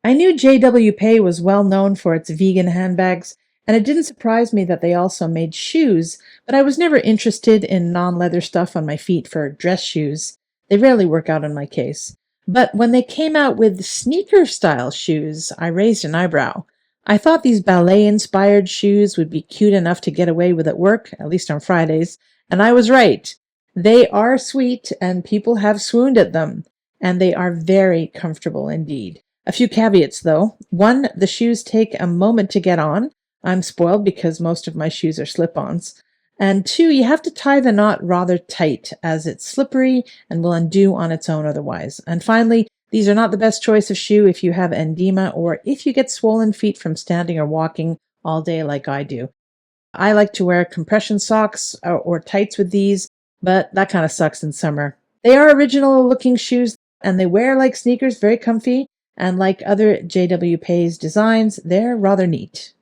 I knew JW Pay was well known for its vegan handbags, and it didn't surprise me that they also made shoes, but I was never interested in non-leather stuff on my feet for dress shoes. They rarely work out in my case. But when they came out with sneaker-style shoes, I raised an eyebrow. I thought these ballet-inspired shoes would be cute enough to get away with at work, at least on Fridays, and I was right. They are sweet, and people have swooned at them, and they are very comfortable indeed. A few caveats, though. One, the shoes take a moment to get on. I'm spoiled because most of my shoes are slip-ons. And two, you have to tie the knot rather tight, as it's slippery and will undo on its own otherwise. And finally, these are not the best choice of shoe if you have edema or if you get swollen feet from standing or walking all day like I do. I like to wear compression socks or tights with these, but that kind of sucks in summer. They are original-looking shoes, and they wear like sneakers, very comfy. And like other JW Pay's designs, they're rather neat.